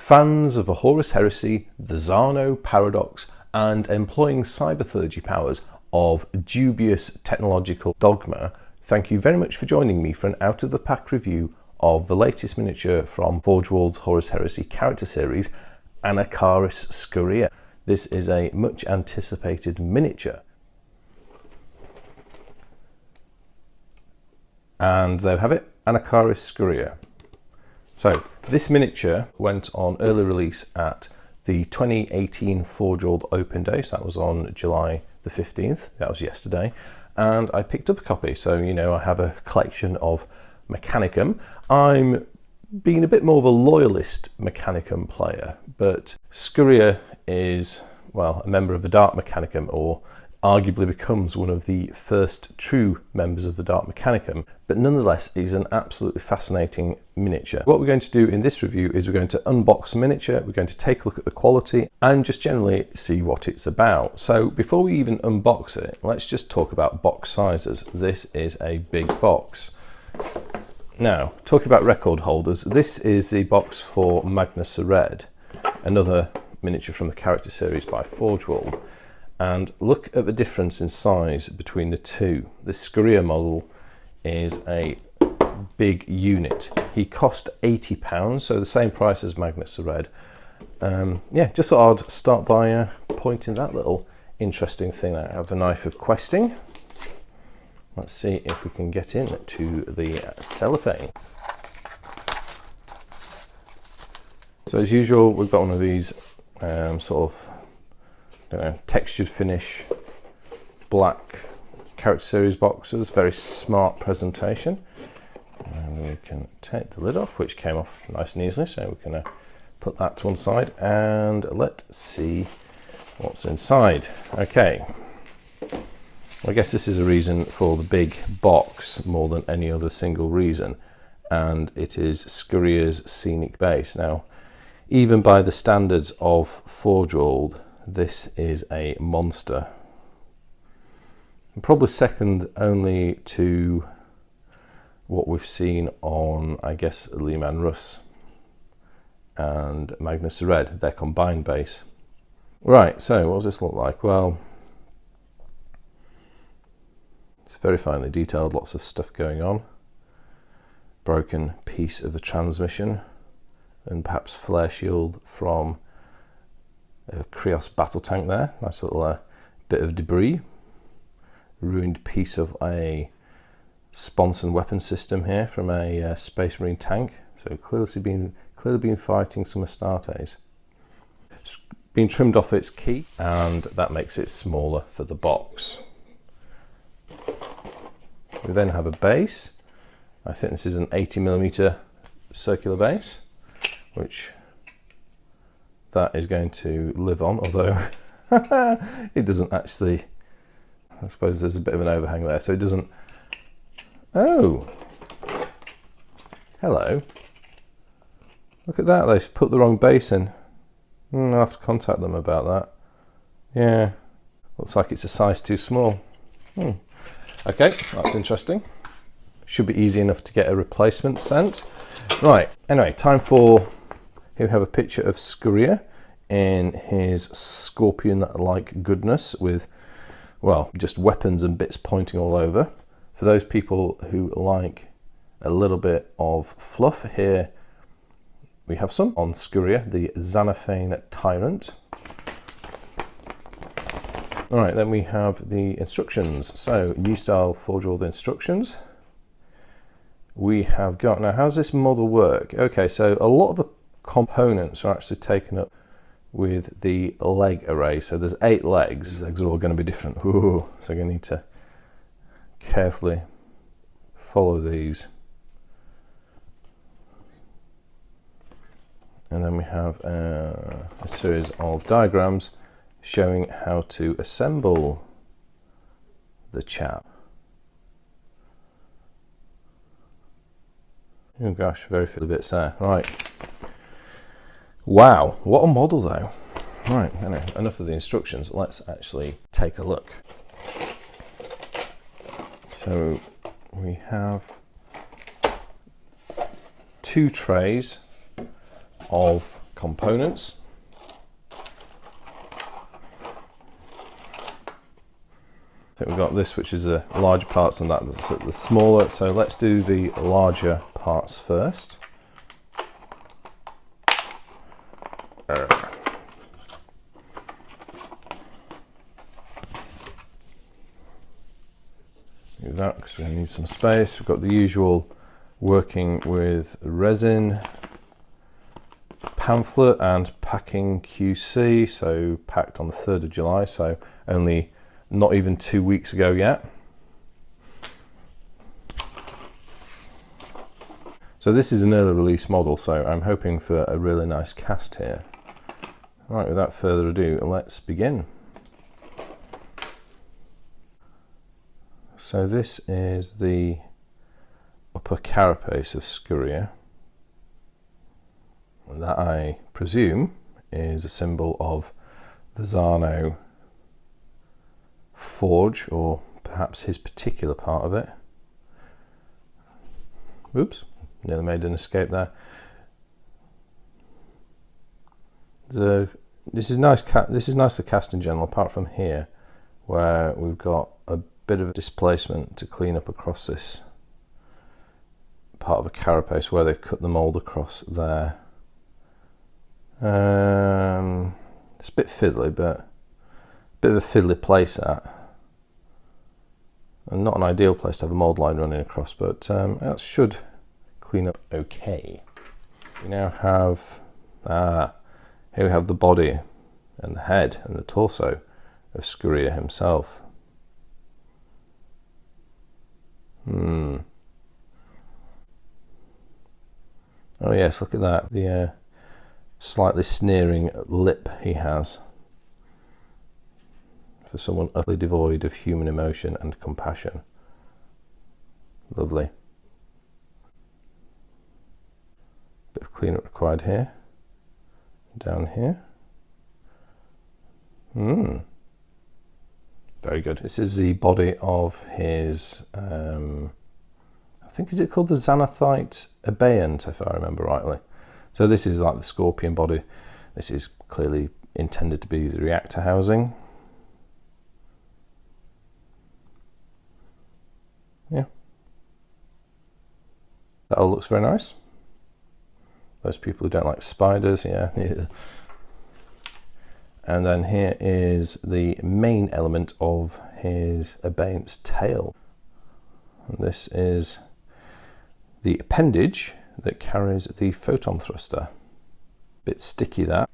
Fans of a Horus Heresy, the Xano paradox, and employing cybertheurgy powers of dubious technological dogma, thank you very much for joining me for an out-of-the-pack review of the latest miniature from Forge Overlords Horus Heresy character series, Anacharis Scoria. This is a much anticipated miniature. And there we have it, Anacharis Scoria. So this miniature went on early release at the 2018 Forge Overlords Open Day, so that was on July the 15th, that was yesterday, and I picked up a copy. So, you know, I have a collection of Mechanicum. I'm being a bit more of a loyalist Mechanicum player, but Scoria is, well, a member of the Dark Mechanicum, or arguably becomes one of the first true members of the Dark Mechanicum, but nonetheless is an absolutely fascinating miniature. What we're going to do in this review is we're going to unbox the miniature, we're going to take a look at the quality and just generally see what it's about. So before we even unbox it, let's just talk about box sizes. This is a big box. Now, talking about record holders, this is the box for Magnus Red, another miniature from the character series by Forge Overlords. And look at the difference in size between the two. This Scoria model is a big unit. He cost £80, so the same price as Magnus Red. Yeah, just thought I'd start by pointing that little interesting thing out. I have the knife of questing. Let's see if we can get into the cellophane. So as usual, we've got one of these sort of textured finish black character series boxes. Very smart presentation. And we can take the lid off, which came off nice and easily, so we can put that to one side and let's see what's inside. Okay, well, I guess this is a reason for the big box more than any other single reason, and it is Scoria's scenic base. Now, even by the standards of Forge Overlords, this is a monster. And probably second only to what we've seen on, I guess, Leman Russ and Magnus Red, their combined base. Right, so what does this look like? Well, it's very finely detailed, lots of stuff going on. Broken piece of the transmission, and perhaps flare shield from a Krios battle tank there. Nice little bit of debris. Ruined piece of a sponson weapon system here from a Space Marine tank. So clearly been fighting some Astartes. It's been trimmed off its key, and that makes it smaller for the box. We then have a base. I think this is an 80mm circular base, which that is going to live on, although it doesn't actually. I suppose there's a bit of an overhang there, so it doesn't. Oh, hello, look at that, they've put the wrong base in. I'll have to contact them about that. Yeah, looks like it's a size too small. Okay, that's interesting. Should be easy enough to get a replacement sent. Right, anyway, time for, here we have a picture of Scoria in his scorpion-like goodness with, well, just weapons and bits pointing all over. For those people who like a little bit of fluff, here we have some on Scoria, the Xanophane Tyrant. All right, then we have the instructions. So, new style Forge Overlords instructions. We have got, now how's this model work? Okay, so a lot of the components are actually taken up with the leg array. So there's 8 legs. These legs are all going to be different. Ooh, so you're going to need to carefully follow these. And then we have a series of diagrams showing how to assemble the chap. Oh gosh, very few bits there. Right. Wow, what a model though. Right, anyway, enough of the instructions. Let's actually take a look. So we have 2 trays of components. I think we've got this, which is the larger parts, and that the smaller. So let's do the larger parts first. Do that because we need some space. We've got the usual working with resin pamphlet and packing QC. So packed on the 3rd of July. So only not even 2 weeks ago yet. So this is an early release model, so I'm hoping for a really nice cast here. Right, without further ado, let's begin. So this is the upper carapace of Scoria. That, I presume, is a symbol of the Xano forge, or perhaps his particular part of it. Oops, nearly made an escape there. This is nice. This is nicely cast in general, apart from here, where we've got a bit of a displacement to clean up across this part of a carapace where they've cut the mould across there. It's a bit fiddly, but a bit of a fiddly place that, and not an ideal place to have a mould line running across, but that should clean up okay. We now have here we have the body and the head and the torso of Scoria himself. Oh yes, look at that, the slightly sneering lip he has, for someone utterly devoid of human emotion and compassion. Lovely. Bit of cleanup required here. Down here. Very good. This is the body of his, I think, is it called the Xanophane Tyrant, if I remember rightly. So this is like the scorpion body. This is clearly intended to be the reactor housing. Yeah. That all looks very nice. Those people who don't like spiders, yeah. And then here is the main element of his abeyance tail. And this is the appendage that carries the photon thruster. Bit sticky, that.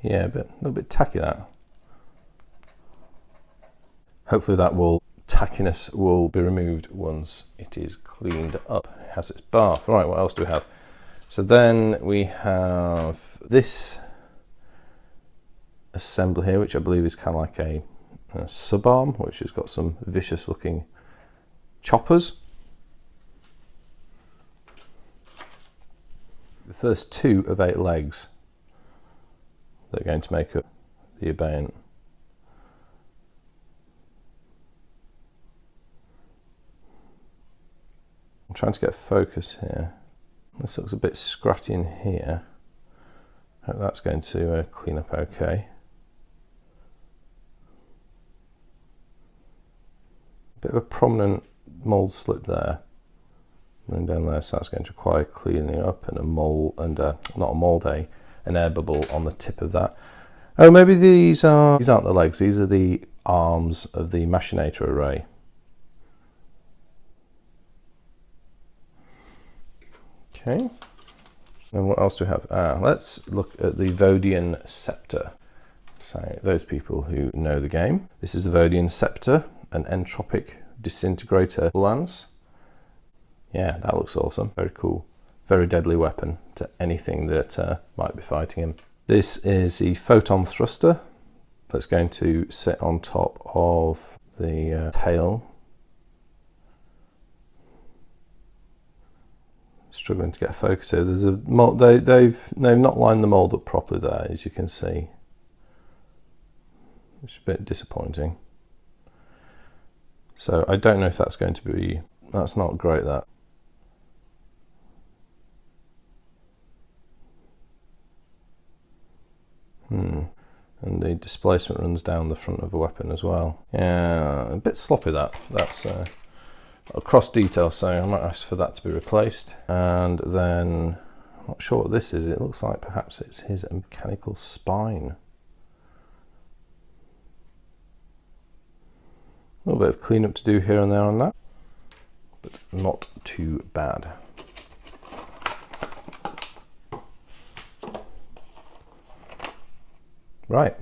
Yeah, a little bit tacky, that. Hopefully that tackiness will be removed once it is cleaned up. It has its bath. Right, what else do we have? So then we have this assembly here, which I believe is kind of like a subarm, which has got some vicious looking choppers. The first 2 of 8 legs that are going to make up the abeyant. I'm trying to get focus here. This looks a bit scratchy in here. Hope that's going to clean up okay. Bit of a prominent mould slip there, running down there, so that's going to require cleaning up, and a mould, and not a mould, an air bubble on the tip of that. Oh, maybe these aren't the legs. These are the arms of the machinator array. Okay, and what else do we have? Let's look at the Verdean Scepter. So those people who know the game, this is the Verdean Scepter, an entropic disintegrator lance. Yeah, that looks awesome. Very cool. Very deadly weapon to anything that might be fighting him. This is the photon thruster that's going to sit on top of the tail. Struggling to get focus here. There's a mold, they've not lined the mold up properly there, as you can see, which is a bit disappointing. So I don't know if that's going to be, that's not great, that. And the displacement runs down the front of the weapon as well. Yeah, a bit sloppy that. That's cross detail, so I might ask for that to be replaced. And then, I'm not sure what this is. It looks like perhaps it's his mechanical spine. A little bit of cleanup to do here and there on that, but not too bad. Right,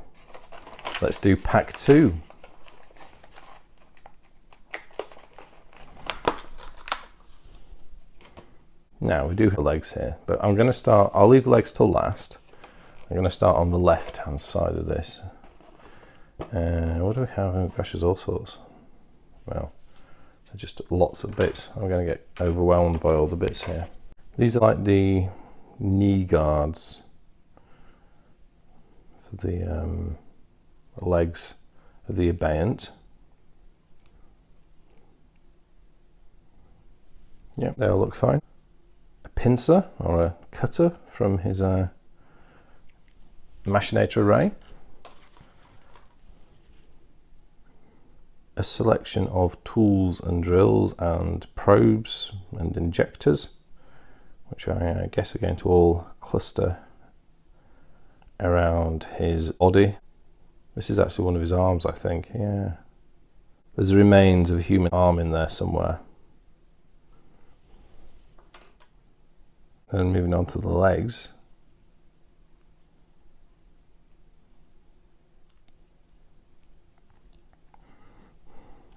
let's do pack 2. Now we do have legs here, but I'm going to start, I'll leave legs till last. I'm going to start on the left hand side of this. What do we have? Oh gosh, there's all sorts. Well, there's just lots of bits. I'm going to get overwhelmed by all the bits here. These are like the knee guards for the legs of the Abeyant. Yep, they all look fine. A pincer or a cutter from his machinator array. A selection of tools and drills and probes and injectors, which I guess are going to all cluster around his body. This is actually one of his arms, I think. Yeah, there's the remains of a human arm in there somewhere. And moving on to the legs.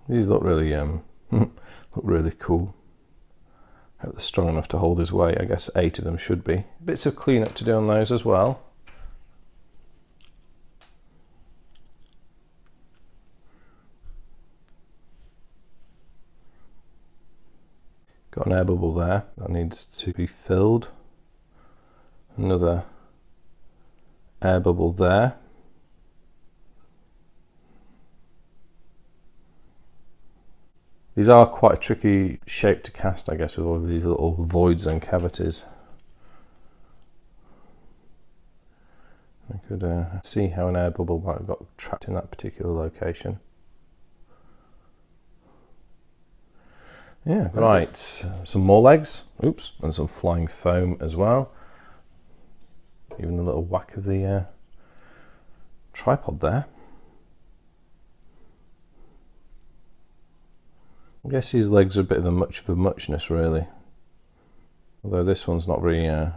These look really look really cool. Hope they're strong enough to hold his weight. I guess 8 of them should be. Bits of cleanup to do on those as well. Got an air bubble there that needs to be filled. Another air bubble there. These are quite a tricky shape to cast, I guess, with all of these little voids and cavities. I could see how an air bubble might have got trapped in that particular location. Yeah, right, some more legs, oops, and some flying foam as well. Even the little whack of the tripod there. I guess these legs are a bit of a muchness really. Although this one's not really, the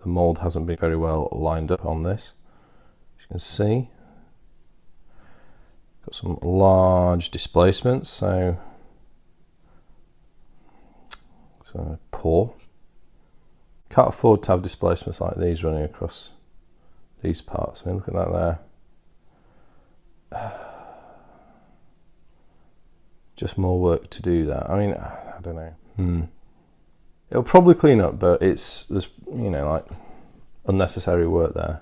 mould hasn't been very well lined up on this. As you can see, got some large displacements, so it's poor. Can't afford to have displacements like these running across these parts. I mean, look at that there. Just more work to do that. I mean, I don't know. It'll probably clean up, but there's, you know, like unnecessary work there.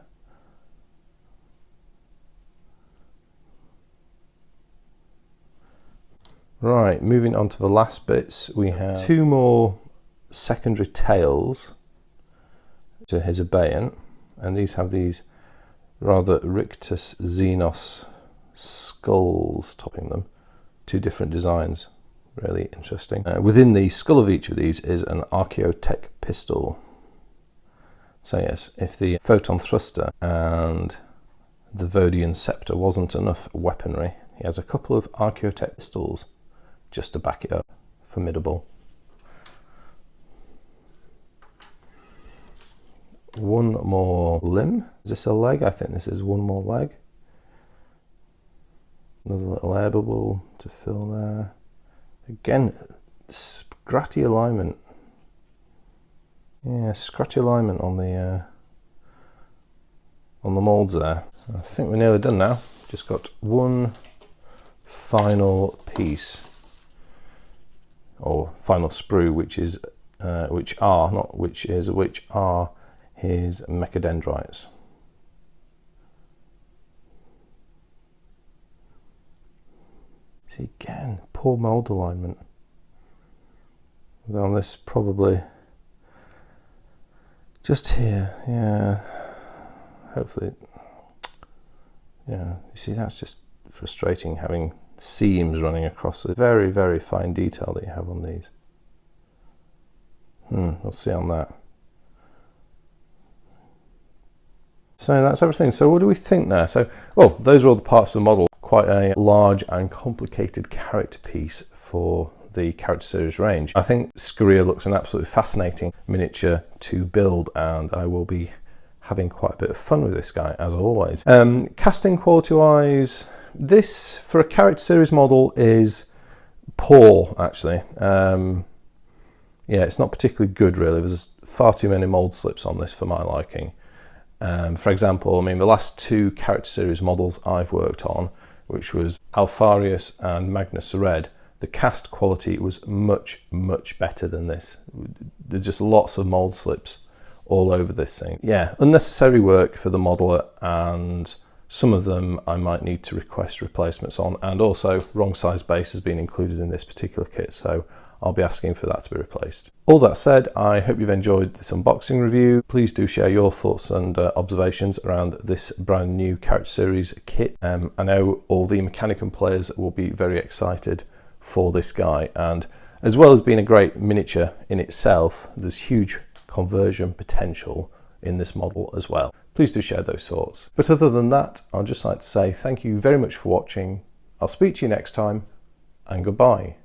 Right, moving on to the last bits, we have 2 more secondary tails to his Abeyant, and these have these rather rictus Xenos skulls topping them. 2 different designs, really interesting. Within the skull of each of these is an Archaeotech pistol. So yes, if the photon thruster and the Verdean Scepter wasn't enough weaponry, he has a couple of Archaeotech pistols just to back it up. Formidable. 1 more limb. Is this a leg? I think this is 1 more leg. Another little air bubble to fill there. Again, scratchy alignment. Yeah, scratchy alignment on the moulds there. I think we're nearly done now. Just got 1 final piece, or final sprue, which are his mechadendrites. See, again, poor mould alignment. On this, probably just here, yeah. Hopefully, Yeah, you see, that's just frustrating, having seams running across the very, very fine detail that you have on these. We'll see on that. So that's everything. So what do we think there? So, well, those are all the parts of the model. Quite a large and complicated character piece for the character series range. I think Scoria looks an absolutely fascinating miniature to build, and I will be having quite a bit of fun with this guy, as always. Casting quality wise, this for a character series model is poor, actually. Yeah, it's not particularly good, really. There's far too many mold slips on this for my liking. For example, I mean, the last two character series models I've worked on, which was Alfarius and Magnus Red, the cast quality was much, much better than this. There's just lots of mold slips all over this thing. Yeah, unnecessary work for the modeler, and some of them I might need to request replacements on, and also wrong size base has been included in this particular kit, so I'll be asking for that to be replaced. All that said, I hope you've enjoyed this unboxing review. Please do share your thoughts and observations around this brand new character series kit. I know all the Mechanicum players will be very excited for this guy, and as well as being a great miniature in itself, there's huge conversion potential in this model as well. Please do share those thoughts. But other than that, I'd just like to say thank you very much for watching. I'll speak to you next time, and goodbye.